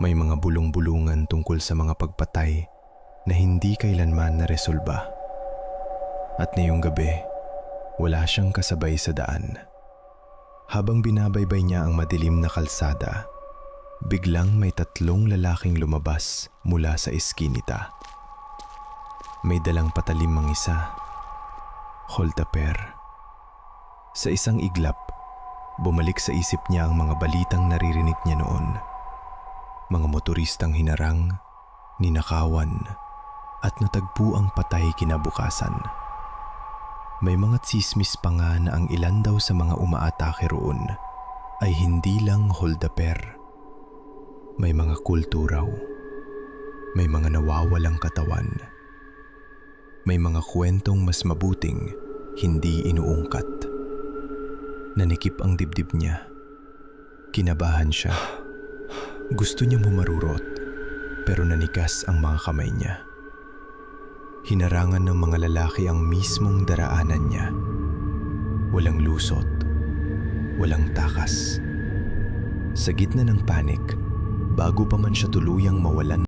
May mga bulong-bulungan tungkol sa mga pagpatay na hindi kailanman naresolba. At ngayong gabi, wala siyang kasabay sa daan. Habang binabaybay niya ang madilim na kalsada, biglang may tatlong lalaking lumabas mula sa eskinita. May dalang patalim ang isa, holdaper. Sa isang iglap, bumalik sa isip niya ang mga balitang naririnig niya noon. Mga motoristang hinarang, ninakawan, at natagpo ang patay kinabukasan. May mga tsismis pa nga na ang ilan daw sa mga umaatake roon ay hindi lang holdaper. May mga kulto raw. May mga nawawalang katawan. May mga kwentong mas mabuting hindi inuungkat. Nanikip ang dibdib niya. Kinabahan siya. Gusto niya bumarurot, pero nanigas ang mga kamay niya. Hinarangan ng mga lalaki ang mismong daraanan niya. Walang lusot, walang takas. Sa gitna ng panik, bago pa man siya tuluyang mawalan